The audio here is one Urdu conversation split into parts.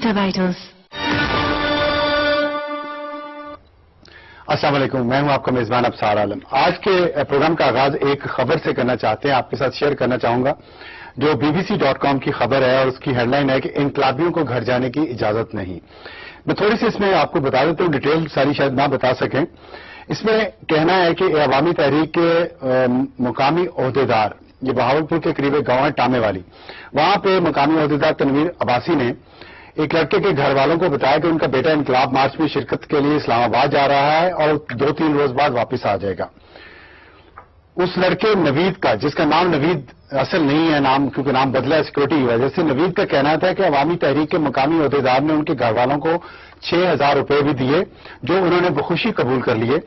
Twitter Vitals. السلام علیکم، میں ہوں آپ کا میزبان ابصار عالم۔ آج کے پروگرام کا آغاز ایک خبر سے کرنا چاہتے ہیں، آپ کے ساتھ شیئر کرنا چاہوں گا جو BBC.com کی خبر ہے، اور اس کی ہیڈ لائن ہے کہ انقلابیوں کو گھر جانے کی اجازت نہیں۔ میں تھوڑی سی اس میں آپ کو بتا دیتا ہوں، ڈیٹیل ساری شاید نہ بتا سکیں۔ اس میں کہنا ہے کہ عوامی تحریک کے مقامی عہدیدار، یہ بہاولپور کے قریب ایک گاؤں ہے ٹامے والی، وہاں پہ مقامی عہدیدار تنویر عباسی نے ایک لڑکے کے گھر والوں کو بتایا کہ ان کا بیٹا انقلاب مارچ میں شرکت کے لیے اسلام آباد جا رہا ہے اور 2-3 روز بعد واپس آ جائے گا۔ اس لڑکے نوید کا، جس کا نام نوید اصل نہیں ہے نام، کیونکہ نام بدلا ہے سیکورٹی کی وجہ سے، نوید کا کہنا تھا کہ عوامی تحریک کے مقامی عہدیدار نے ان کے گھر والوں کو 6,000 روپے بھی دیے، جو انہوں نے بخوشی قبول کر لیے۔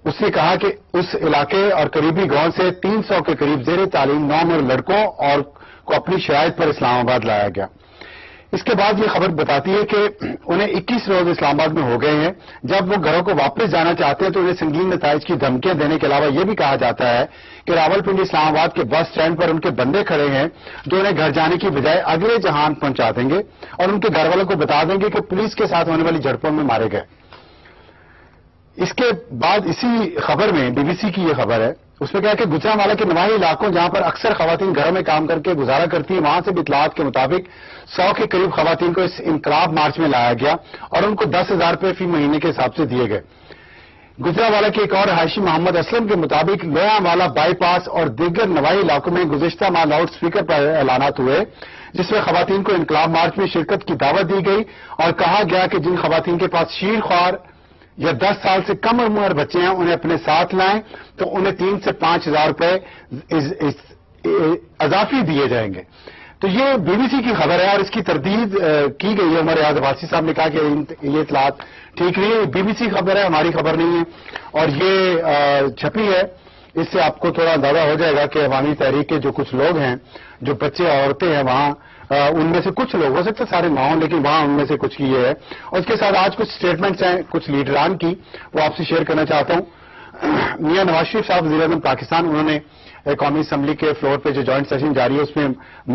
اس نے کہا کہ اس علاقے اور قریبی گاؤں سے 300 کے قریب زیر تعلیم 9 لڑکوں اور کو اپنی شرائط پر اسلام آباد لایا گیا۔ اس کے بعد یہ خبر بتاتی ہے کہ انہیں 21 روز اسلام آباد میں ہو گئے ہیں۔ جب وہ گھروں کو واپس جانا چاہتے ہیں تو انہیں سنگین نتائج کی دھمکیاں دینے کے علاوہ یہ بھی کہا جاتا ہے کہ راولپنڈی اسلام آباد کے بس اسٹینڈ پر ان کے بندے کھڑے ہیں جو انہیں گھر جانے کی بجائے اگلے جہان پہنچا دیں گے اور ان کے گھر والوں کو بتا دیں گے کہ پولیس کے ساتھ ہونے والی جھڑپوں میں مارے گئے۔ اس کے بعد اسی خبر میں BBC کی یہ خبر ہے، اس میں کہا کہ گجرانوالہ کے نواحی علاقوں جہاں پر اکثر خواتین گھروں میں کام کر کے گزارا کرتی ہیں، وہاں سے بھی اطلاعات کے مطابق 100 کے قریب خواتین کو اس انقلاب مارچ میں لایا گیا اور ان کو 10,000 روپے فی مہینے کے حساب سے دیے گئے۔ گجرانوالہ کے ایک اور رہائشی محمد اسلم کے مطابق لویاں بائی پاس اور دیگر نواحی علاقوں میں گزشتہ ماہ لاؤڈ اسپیکر پر اعلانات ہوئے جس میں خواتین کو انقلاب مارچ میں شرکت کی دعوت دی گئی اور کہا گیا کہ جن خواتین کے پاس شیر خوار یا 10 سال سے کم عمر بچے ہیں انہیں اپنے ساتھ لائیں تو انہیں 3 سے 5,000 روپے اضافی دیے جائیں گے۔ تو یہ BBC کی خبر ہے اور اس کی تردید کی گئی ہے۔ عمر ریاض عباسی صاحب نے کہا کہ یہ اطلاعات ٹھیک نہیں ہے، BBC خبر ہے، ہماری خبر نہیں ہے اور یہ چھپی ہے۔ اس سے آپ کو تھوڑا اندازہ ہو جائے گا کہ عوامی تحریک کے جو کچھ لوگ ہیں، جو بچے عورتیں ہیں وہاں، ان میں سے کچھ لوگ، ہو سکتا ہے سارے نہ ہوں لیکن وہاں ان میں سے کچھ کی یہ ہے۔ اور اس کے ساتھ آج کچھ سٹیٹمنٹس ہیں کچھ لیڈران کی، وہ آپ سے شیئر کرنا چاہتا ہوں۔ میاں نواز شریف صاحب وزیر اعظم پاکستان، انہوں نے قومی اسمبلی کے فلور پہ جو جوائنٹ سیشن جاری ہے اس میں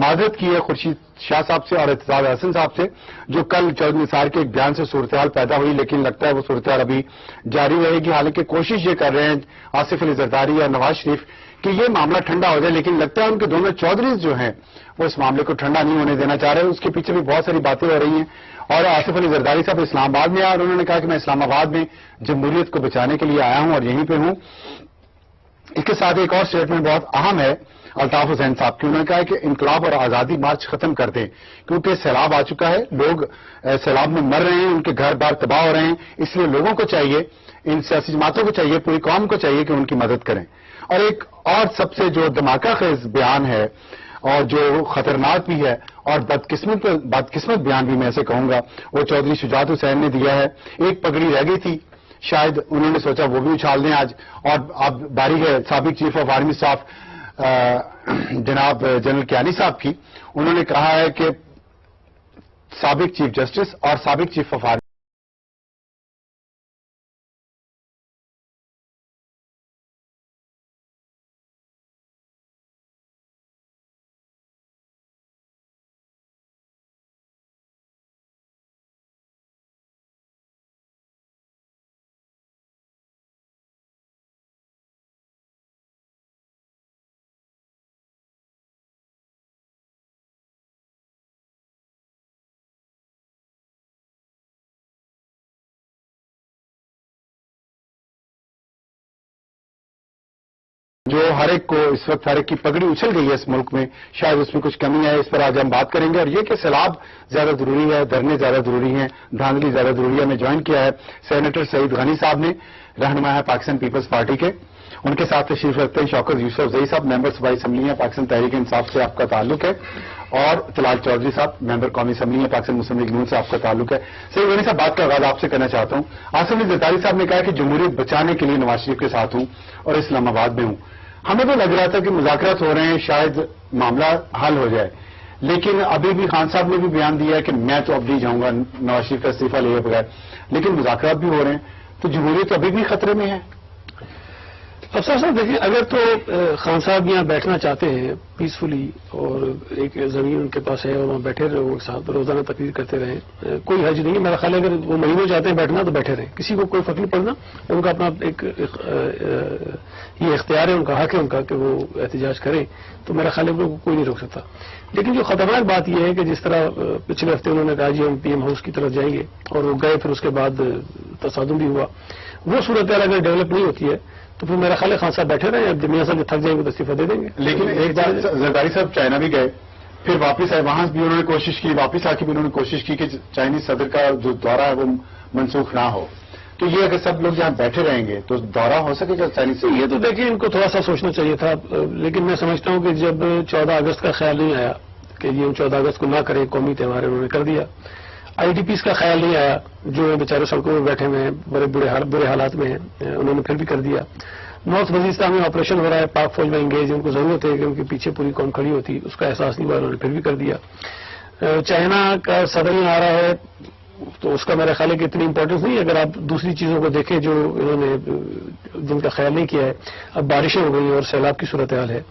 معذرت کی ہے خورشید شاہ صاحب سے اور اعتزاز حسن صاحب سے، جو کل چودھری نثار کے ایک بیان سے صورتحال پیدا ہوئی، لیکن لگتا ہے وہ صورتحال ابھی جاری رہے گی۔ حالانکہ کوشش یہ کر رہے ہیں آصف علی زرداری اور نواز شریف کہ یہ معاملہ ٹھنڈا ہو جائے، لیکن لگتا ہے ان کے دونوں چودھریز جو ہیں وہ اس معاملے کو ٹھنڈا نہیں ہونے دینا چاہ رہے۔ اس کے پیچھے بھی بہت ساری باتیں ہو رہی ہیں۔ اور آصف علی زرداری صاحب اسلام آباد میں آئے اور انہوں نے کہا کہ میں اسلام آباد میں جمہوریت کو بچانے کے لیے آیا ہوں اور یہیں پہ ہوں۔ اس کے ساتھ ایک اور اسٹیٹمنٹ بہت اہم ہے الطاف حسین صاحب کی، انہوں نے کہا کہ انقلاب اور آزادی مارچ ختم کر دیں کیونکہ سیلاب آ چکا ہے، لوگ سیلاب میں مر رہے ہیں، ان کے گھر بار تباہ ہو رہے ہیں، اس لیے لوگوں کو چاہیے، ان سیاسی جماعتوں کو چاہیے، پوری قوم کو چاہیے کہ ان کی مدد کریں۔ اور ایک اور سب سے جو دھماکہ خیز بیان ہے اور جو خطرناک بھی ہے اور بدقسمت بیان بھی میں ایسے کہوں گا، وہ چودھری شجاعت حسین نے دیا ہے۔ ایک پگڑی رہ گئی تھی، شاید انہوں نے سوچا وہ بھی اچھال دیں آج، اور اب باری ہے سابق چیف آف آرمی اسٹاف جناب جنرل کیانی صاحب کی۔ انہوں نے کہا ہے کہ سابق چیف جسٹس اور سابق چیف آف آرمی جو ہر ایک کو اس وقت ہر ایک کی پگڑی اچھل گئی ہے اس ملک میں، شاید اس میں کچھ کمی ہے، اس پر آج ہم بات کریں گے۔ اور یہ کہ سیلاب زیادہ ضروری ہے، دھرنے زیادہ ضروری ہیں، دھاندلی زیادہ ضروری ہے۔ میں جوائن کیا ہے سینیٹر سعید غنی صاحب نے، رہنما ہے پاکستان پیپلز پارٹی کے، ان کے ساتھ تشریف رکھتے ہیں شوکت یوسف زئی صاحب، ممبر صوبائی اسمبلی ہیں پاکستان تحریک انصاف سے آپ کا تعلق ہے، اور طلال چودھری صاحب ممبر قومی اسمبلی ہیں پاکستان مسلم لیگ نون سے آپ کا تعلق ہے۔ سعید غنی صاحب، بات کا آغاز آپ سے کرنا چاہتا ہوں۔ آصف علی زرداری صاحب نے کہا کہ جمہوریت بچانے کے لیے نواز شریف کے ساتھ ہوں اور اسلام آباد میں ہوں۔ ہمیں تو لگ رہا تھا کہ مذاکرات ہو رہے ہیں، شاید معاملہ حل ہو جائے، لیکن ابھی بھی خان صاحب نے بھی بیان دیا ہے کہ میں تو اب نہیں جاؤں گا نواز شریف کا استعفیٰ لیے بغیر، لیکن مذاکرات بھی ہو رہے ہیں، تو جمہوریت ابھی بھی خطرے میں ہے۔ افسر صاحب دیکھیں، اگر تو خان صاحب یہاں بیٹھنا چاہتے ہیں پیسفلی اور ایک زمین ان کے پاس ہے اور وہاں بیٹھے رہے وہ ساتھ روزانہ تقریر کرتے رہیں، کوئی حرج نہیں ہے. میرا خیال ہے اگر وہ مہینوں چاہتے ہیں بیٹھنا تو بیٹھے رہیں، کسی کو کوئی فرق نہیں پڑنا. ان کا اپنا ایک یہ اختیار ہے، ان کا حق ہے ان کا کہ وہ احتجاج کریں. تو میرا خیال ہے وہ کوئی نہیں روک سکتا. لیکن جو خطرناک بات یہ ہے کہ جس طرح پچھلے ہفتے انہوں نے کہا جی ہم پی ایم ہاؤس کی طرف جائیں گے اور وہ گئے، پھر اس کے بعد تصادم بھی ہوا. وہ صورتحال اگر ڈیولپ نہیں ہوتی ہے تو پھر میرا خیال ہے خان صاحب بیٹھے رہے. اب میاں صاحب تھک جائیں گے تو استعفیٰ دے دیں گے. لیکن ایک بار زرداری صاحب چائنا بھی گئے، پھر واپس آئے، وہاں بھی انہوں نے کوشش کی، واپس آ کے بھی انہوں نے کوشش کی کہ چائنیز صدر کا جو دورہ ہے وہ منسوخ نہ ہو. تو یہ اگر سب لوگ یہاں بیٹھے رہیں گے تو دورہ ہو سکے گا چائنیز سے؟ یہ تو دیکھیں ان کو تھوڑا سا سوچنا چاہیے تھا. لیکن میں سمجھتا ہوں کہ جب 14 اگست کا خیال نہیں آیا کہ یہ 14 اگست کو نہ کریں قومی تہوار، انہوں نے کر دیا. آئی ڈی پیز کا خیال نہیں آیا جو بیچارے سڑکوں میں بیٹھے ہوئے ہیں، بڑے برے حالات میں ہیں، انہوں نے پھر بھی کر دیا. نارتھ وزیرستان میں آپریشن ہو رہا ہے، پاک فوج میں انگیج، ان کو ضرورت ہے کہ ان کے پیچھے پوری قوم کھڑی ہوتی، اس کا احساس نہیں ہوا، انہوں نے پھر بھی کر دیا. چائنا کا صدر نہیں آ رہا ہے تو اس کا میرا خیال ہے کہ اتنی امپورٹنس نہیں. اگر آپ دوسری چیزوں کو دیکھیں جو انہوں نے جن کا خیال نہیں کیا ہے، اب بارشیں ہو گئی ہیں اور سیلاب کی صورتحال ہے،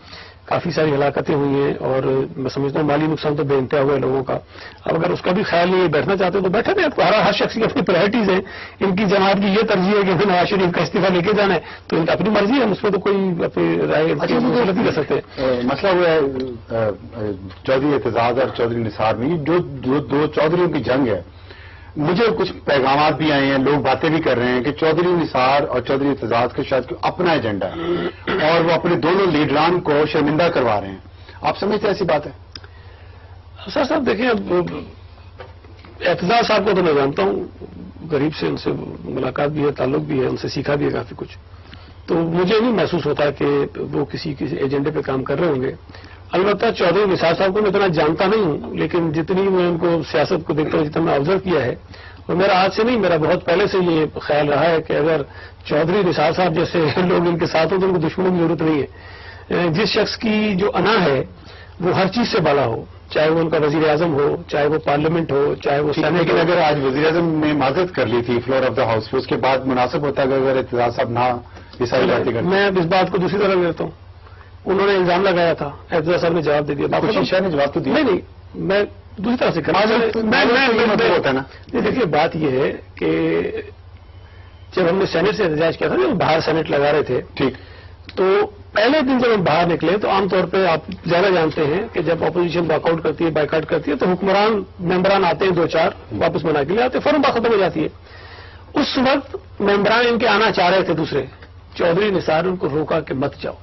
کافی ساری ہلاکتیں ہوئی ہیں اور میں سمجھتا ہوں مالی نقصان تو بے انتہا ہوا ہے لوگوں کا. اب اگر اس کا بھی خیال نہیں بیٹھنا چاہتے تو بیٹھے نہیں. ہر شخص کی اپنی پرائرٹیز ہیں. ان کی جماعت کی یہ ترجیح ہے کہ ہمیں نواز شریف کا استعفیٰ لے کے جانا ہے تو ان کی اپنی مرضی ہے، اس میں تو کوئی اپنی رائے غلط نہیں کر سکتے. مسئلہ ہوا ہے چودھری اعتزاز اور چودھری نثار میں، جو دو چودھریوں کی جنگ ہے. مجھے کچھ پیغامات بھی آئے ہیں، لوگ باتیں بھی کر رہے ہیں کہ چودھری نثار اور چودھری اعتزاز کا شاید اپنا ایجنڈا ہے اور وہ اپنے دونوں لیڈران کو شرمندہ کروا رہے ہیں. آپ سمجھتے ہیں ایسی بات ہے؟ سر صاحب دیکھیں، اب اعتزاز صاحب کو تو میں جانتا ہوں، غریب سے ان سے ملاقات بھی ہے، تعلق بھی ہے، ان سے سیکھا بھی ہے کافی کچھ. تو مجھے نہیں محسوس ہوتا کہ وہ کسی ایجنڈے پہ کام کر رہے ہوں گے. البتہ چودھری نثار صاحب کو میں اتنا جانتا نہیں ہوں، لیکن جتنی میں ان کو سیاست کو دیکھتا ہوں، جتنا میں آبزرو کیا ہے، اور میرا آج سے نہیں، میرا بہت پہلے سے یہ خیال رہا ہے کہ اگر چودھری نثار صاحب جیسے لوگ ان کے ساتھ ہوں تو ان کو دشمنوں کی ضرورت نہیں ہے. جس شخص کی جو انا ہے وہ ہر چیز سے بالا ہو، چاہے وہ ان کا وزیر اعظم ہو، چاہے وہ پارلیمنٹ ہو، چاہے وہ سینیٹ. لیکن اگر آج وزیر اعظم نے معذرت کر لی تھی فلور آف دا ہاؤس پہ، اس کے بعد مناسب ہوتا ہے کہ اگر اعتزاز صاحب نہ یہ ساری باتیں کرتے. میں اس بات کو دوسری طرف لیتا ہوں. انہوں نے الزام لگایا تھا، اعتزاز صاحب نے جواب دے دیا. شیشہ نے جواب تو دیا نہیں، میں دوسری طرح سے ہوتا ہے نا. دیکھیے بات یہ ہے کہ جب ہم نے سینٹ سے احتجاج کیا تھا، جب باہر سینٹ لگا رہے تھے، ٹھیک، تو پہلے دن جب ہم باہر نکلے تو عام طور پہ آپ زیادہ جانتے ہیں کہ جب اپوزیشن واک آؤٹ کرتی ہے، بائیکاٹ کرتی ہے، تو حکمران ممبران آتے ہیں 2-4 واپس بنا کے لیے آتے، فوراً بات ختم ہو جاتی ہے. اس وقت ممبران ان کے آنا چاہ رہے تھے دوسرے، چودھری نثار ان کو روکا کہ مت جاؤ.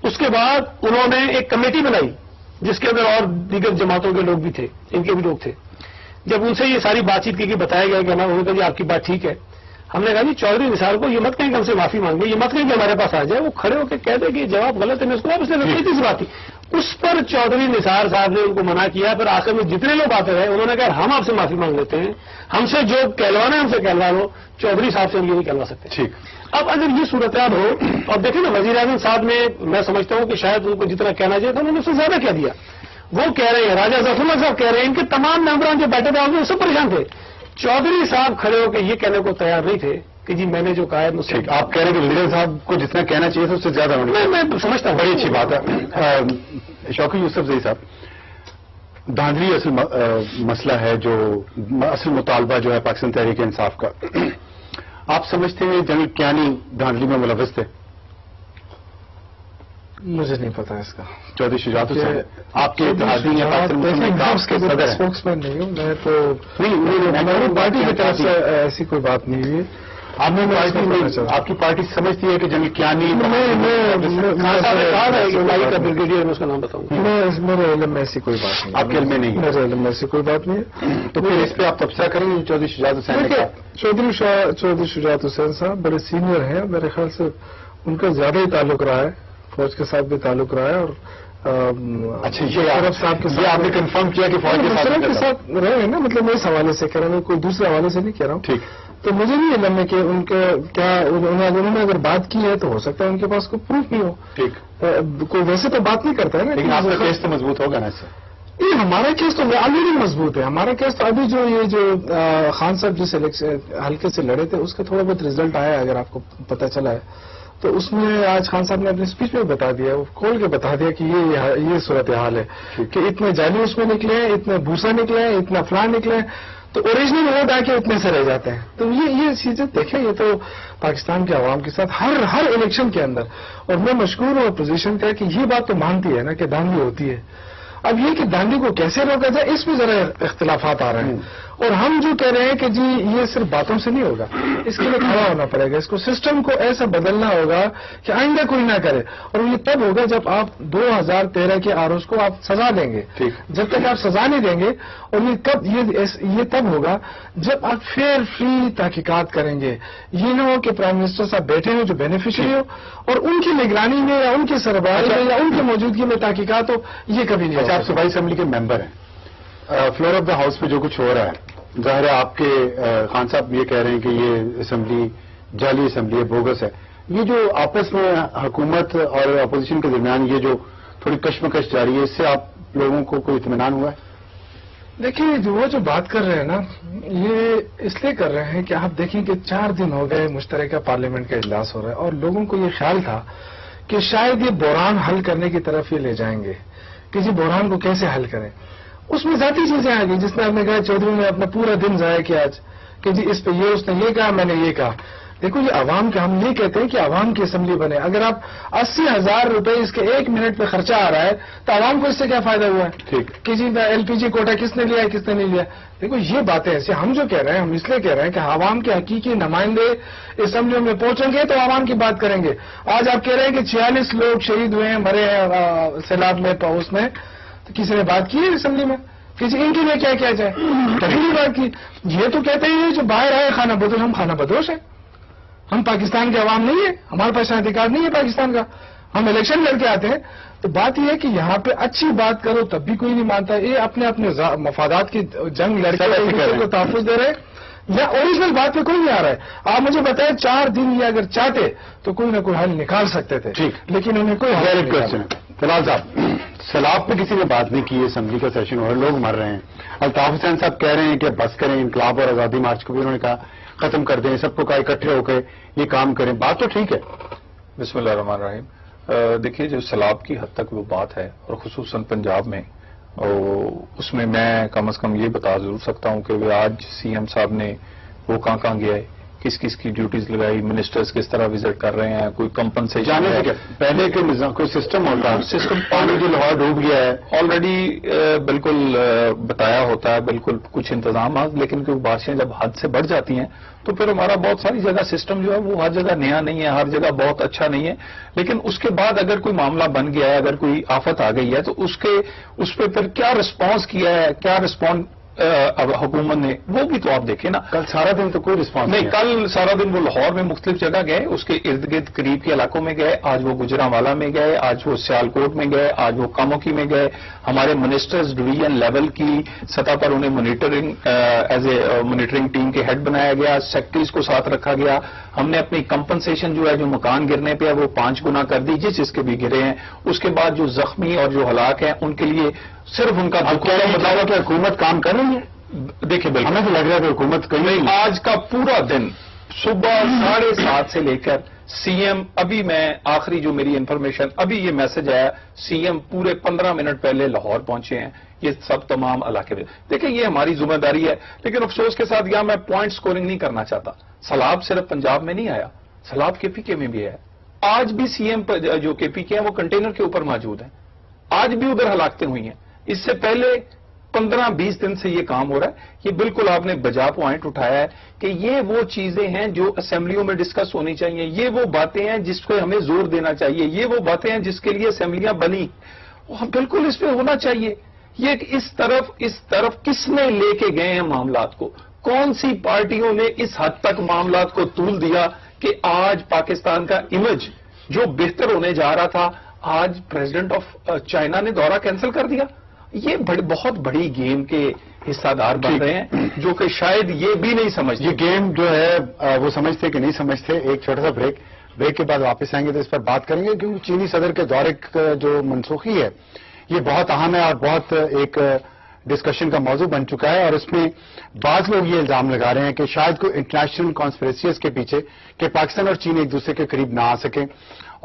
اس کے بعد انہوں نے ایک کمیٹی بنائی جس کے اندر اور دیگر جماعتوں کے لوگ بھی تھے، ان کے بھی لوگ تھے. جب ان سے یہ ساری بات چیت کی کہ بتایا گیا کہ انہوں نے کہا جی آپ کی بات ٹھیک ہے. ہم نے کہا جی چودھری نثار کو یہ مت کہیں کہ ہم سے معافی مانگے، یہ مت کہیں کہ ہمارے پاس آ جائے، وہ کھڑے ہو کے کہہ دے کہ یہ جواب غلط ہے. میں اس کو واپس لے سی بات تھی. اس پر چودھری نثار صاحب نے ان کو منع کیا. پھر آخر میں جتنے لوگ آتے رہے انہوں نے کہا ہم آپ سے معافی مانگ لیتے ہیں، ہم سے جو کہلوانا ہے ہم سے کہلوا لو، چودھری صاحب سے ہم یہ نہیں کہلوا سکتے. ٹھیک. اب اگر یہ صورتحال ہو، اور دیکھیں نا وزیر اعظم صاحب نے، میں سمجھتا ہوں کہ شاید ان کو جتنا کہنا چاہیے تھا انہوں نے اس سے زیادہ کہہ دیا. وہ کہہ رہے ہیں، راجہ ظفر اللہ صاحب کہہ رہے ہیں، ان کے تمام ممبران جو بیٹھے تھے وہ سب پریشان تھے. چودھری صاحب کھڑے ہو کے یہ کہنے کو تیار نہیں تھے کہ جی میں نے جو کہا ہے مجھ سے. آپ کہہ رہے ہیں کہ لیڈر صاحب کو جتنا کہنا چاہیے تھا اس سے زیادہ ہونا. میں سمجھتا ہوں بڑی اچھی بات ہے. شوقی یوسف زئی صاحب، دھاندلی اصل مسئلہ ہے، جو اصل مطالبہ جو ہے پاکستان تحریک انصاف کا، آپ سمجھتے ہیں جنرل کیانی دھاندلی میں ملوث تھے؟ مجھے نہیں پتا اس کا. چودھری شجاعت حسین آپ کے اتحادی ہیں، اسپوکس مین نہیں ہوں میں، تو پارٹی کی طرف سے ایسی کوئی بات نہیں ہوئی. آپ کی پارٹی سمجھتی ہے کہ جنرل کیانی بریگیڈیئر میں اس کا نام بتاؤں گا. میرے علم میں ایسی کوئی بات نہیں. آپ کے علم میں نہیں؟ میرے علم میں ایسی کوئی بات نہیں ہے. تو پھر اس پہ آپ تبصرہ کریں گے چودھری شجاعت حسین کا؟ چودھری شجاعت حسین صاحب بڑے سینئر ہیں، میرے خیال سے ان کا زیادہ ہی تعلق رہا ہے، فوج کے ساتھ بھی تعلق رہا ہے. اور اچھا، یہ صاحب کے ساتھ آپ نے کنفرم کیا کہ فوج کے ساتھ رہے ہیں نا، مطلب میں اس حوالے سے کہہ رہا ہوں، کوئی دوسرے حوالے سے نہیں کہہ رہا ہوں. ٹھیک. تو مجھے نہیں علم ہے کہ ان کے کیا انہوں نے اگر بات کی ہے تو ہو سکتا ہے ان کے پاس کوئی پروف نہیں ہو. ٹھیک. کوئی ویسے تو بات نہیں کرتا ہے نا. لیکن آپ کا کیس تو مضبوط ہوگا نا اس سے؟ یہ ہمارا کیس تو آلریڈی مضبوط ہے. ہمارا کیس تو ابھی جو خان صاحب جس حلقے سے لڑے تھے اس کا تھوڑا بہت رزلٹ آیا ہے، اگر آپ کو پتہ چلا ہے. تو اس میں آج خان صاحب نے اپنی اسپیچ میں بتا دیا، وہ کھول کے بتا دیا کہ یہ صورتحال ہے کہ اتنے جعلی اس میں نکلے ہیں، اتنے بھوسا نکلے ہیں، اتنا فلان نکلے ہیں، تو اوریجنل ووٹ آ کے اتنے سے رہ جاتے ہیں. تو یہ چیزیں دیکھیں، یہ تو پاکستان کے عوام کے ساتھ ہر الیکشن کے اندر، اور میں مشکور ہوں اپوزیشن کا کہ یہ بات تو مانتی ہے نا کہ دھاندلی ہوتی ہے. اب یہ کہ دھاندلی کو کیسے روکا جائے، اس میں ذرا اختلافات آ رہے ہیں. اور ہم جو کہہ رہے ہیں کہ جی یہ صرف باتوں سے نہیں ہوگا، اس کے لیے کھڑا ہونا پڑے گا، اس کو سسٹم کو ایسا بدلنا ہوگا کہ آئندہ کوئی نہ کرے. اور یہ تب ہوگا جب آپ 2013 کے آر اوز کو آپ سزا دیں گے. جب تک آپ سزا نہیں دیں گے، اور یہ تب ہوگا جب آپ فیئر فری تحقیقات کریں گے. یہ نہ ہو کہ پرائم منسٹر صاحب بیٹھے ہوں جو بینیفیشری ہو، اور ان کی نگرانی میں یا ان کی سربراہی میں یا ان کی موجودگی میں تحقیقات ہو. یہ کبھی نہیں. آپ صوبائی اسمبلی کے ممبر ہیں، فلور آف دا ہاؤس میں جو کچھ ہو رہا ہے، ظاہر ہے آپ کے خان صاحب یہ کہہ رہے ہیں کہ یہ اسمبلی جعلی اسمبلی ہے، بوگس ہے. یہ جو آپس میں حکومت اور اپوزیشن کے درمیان یہ جو تھوڑی کشمکش جاری ہے، اس سے آپ لوگوں کو کوئی اطمینان ہوا ہے؟ دیکھیے وہ جو بات کر رہے ہیں نا، یہ اس لیے کر رہے ہیں کہ آپ دیکھیں کہ 4 دن ہو گئے مشترکہ پارلیمنٹ کا اجلاس ہو رہا ہے، اور لوگوں کو یہ خیال تھا کہ شاید یہ بحران حل کرنے کی طرف یہ لے جائیں گے کہ جی بحران کو کیسے حل کریں. اس میں ذاتی چیزیں آ گئی، جس میں آپ نے کہا چودھری نے اپنا پورا دن ضائع کیا آج کہ جی اس پہ یہ اس نے یہ کہا، میں نے یہ کہا. دیکھو یہ عوام کا، ہم یہ کہتے ہیں کہ عوام کی اسمبلی بنے. اگر آپ 80,000 روپے اس کے 1 منٹ پہ خرچہ آ رہا ہے تو عوام کو اس سے کیا فائدہ ہوا ہے؟ ٹھیک کہ جی LPG کوٹا کس نے لیا ہے، کس نے نہیں لیا. دیکھو یہ باتیں ایسے ہم جو کہہ رہے ہیں، ہم اس لیے کہہ رہے ہیں کہ عوام کے حقیقی نمائندے اسمبلیوں میں پہنچیں گے تو عوام کی بات کریں گے. آج آپ کہہ رہے ہیں کہ 46 لوگ شہید ہوئے ہیں، مرے ہیں سیلاب میں، اس میں تو کسی نے بات کی ہے اسمبلی میں کہ جی ان کے لیے کیا کیا جائے؟ کبھی نہیں بات کی. یہ تو کہتے ہیں جو باہر آئے خانہ بدوش، ہم خانہ بدوش ہیں، ہم پاکستان کے عوام نہیں ہیں، ہمارے پاس ادھیکار نہیں ہے پاکستان کا، ہم الیکشن لڑ کے آتے ہیں. تو بات یہ ہے کہ یہاں پہ اچھی بات کرو تب بھی کوئی نہیں مانتا. یہ اپنے مفادات کی جنگ لڑ کے کو تحفظ دے رہے ہیں، یا اوریجنل بات پہ کوئی نہیں آ رہا ہے. آپ مجھے بتائیں 4 دن یہ اگر چاہتے تو کوئی نہ کوئی حل نکال سکتے تھے، لیکن انہیں کوئی حل نہیں. فلال صاحب، سیلاب پہ کسی نے بات نہیں کی، اسمبلی کا سیشن ہو رہا ہے، لوگ مر رہے ہیں. الطاف حسین صاحب کہہ رہے ہیں کہ بس کریں، انقلاب اور آزادی مارچ کو بھی انہوں نے کہا ختم کر دیں، سب کو کہا اکٹھے ہو کے یہ کام کریں. بات تو ٹھیک ہے. بسم اللہ الرحمن الرحیم. دیکھیے جو سیلاب کی حد تک وہ بات ہے، اور خصوصاً پنجاب میں، اس میں کم از کم یہ بتا ضرور سکتا ہوں کہ وہ آج CM صاحب نے وہ کہاں گیا ہے، کس کس کی ڈیوٹیز لگائی، منسٹرز کس طرح وزٹ کر رہے ہیں، کوئی کمپنسیشن جانے سے پہلے کے نظام کوئی سسٹم ہوتا ہے، سسٹم پانی جو لاہور ڈوب گیا ہے آلریڈی بالکل بتایا ہوتا ہے، بالکل کچھ انتظامات. لیکن کیونکہ بارشیں جب حد سے بڑھ جاتی ہیں تو پھر ہمارا بہت ساری جگہ سسٹم جو ہے وہ ہر جگہ نیا نہیں ہے، ہر جگہ بہت اچھا نہیں ہے. لیکن اس کے بعد اگر کوئی معاملہ بن گیا ہے، اگر کوئی آفت آ گئی ہے تو اس پہ پھر کیا رسپانس کیا ہے، کیا رسپانس حکومت نے، وہ بھی تو آپ دیکھیں نا. کل سارا دن تو کوئی رسپانس نہیں، کل سارا دن وہ لاہور میں مختلف جگہ گئے، اس کے ارد گرد قریب کے علاقوں میں گئے، آج وہ گجرانوالا میں گئے، آج وہ سیالکوٹ میں گئے، آج وہ کاموکی میں گئے. ہمارے منسٹرز ڈویژن لیول کی سطح پر انہیں ایز اے مانیٹرنگ ٹیم کے ہیڈ بنایا گیا، سیکٹریز کو ساتھ رکھا گیا. ہم نے اپنی کمپنسیشن جو ہے جو مکان گرنے پہ ہے وہ 5 گنا کر دی، جس کے بھی گرے ہیں. اس کے بعد جو زخمی اور جو ہلاک ہیں ان کے لیے صرف ان کا بتایا کہ حکومت کام کر رہی ہے. دیکھیں بالکل ہمیں تو لگ رہا ہے کہ حکومت نہیں. آج کا پورا دن صبح 7:30 سے لے کر CM، ابھی میں آخری جو میری انفارمیشن ابھی یہ میسج آیا، CM پورے 15 منٹ پہلے لاہور پہنچے ہیں. یہ سب تمام علاقے میں دیکھیں یہ ہماری ذمہ داری ہے. لیکن افسوس کے ساتھ یہاں میں پوائنٹ سکورنگ نہیں کرنا چاہتا. سیلاب صرف پنجاب میں نہیں آیا، سیلاب KPK میں بھی ہے. آج بھی CM جو KPK ہیں وہ کنٹینر کے اوپر موجود ہیں، آج بھی ادھر ہلاکتیں ہوئی ہیں. اس سے پہلے 15-20 دن سے یہ کام ہو رہا ہے. یہ بالکل آپ نے بجا پوائنٹ اٹھایا ہے کہ یہ وہ چیزیں ہیں جو اسمبلیوں میں ڈسکس ہونی چاہیے، یہ وہ باتیں ہیں جس کو ہمیں زور دینا چاہیے، یہ وہ باتیں ہیں جس کے لیے اسمبلیاں بنی. بالکل اس پہ ہونا چاہیے. یہ اس طرف کس نے لے کے گئے ہیں معاملات کو، کون سی پارٹیوں نے اس حد تک معاملات کو طول دیا کہ آج پاکستان کا امیج جو بہتر ہونے جا رہا تھا، آج پریزیڈنٹ آف چائنا نے دورہ کینسل کر دیا. یہ بہت بڑی گیم کے حصہ دار بن رہے ہیں جو کہ شاید یہ بھی نہیں سمجھتے. یہ گیم جو ہے وہ سمجھتے کہ نہیں سمجھتے. ایک چھوٹا سا بریک کے بعد واپس آئیں گے تو اس پر بات کریں گے، کیونکہ چینی صدر کے دورے جو منسوخی ہے یہ بہت اہم ہے اور بہت ایک ڈسکشن کا موضوع بن چکا ہے، اور اس میں بعض لوگ یہ الزام لگا رہے ہیں کہ شاید کوئی انٹرنیشنل کانسپریسیز کے پیچھے کہ پاکستان اور چین ایک دوسرے کے قریب نہ آ سکیں،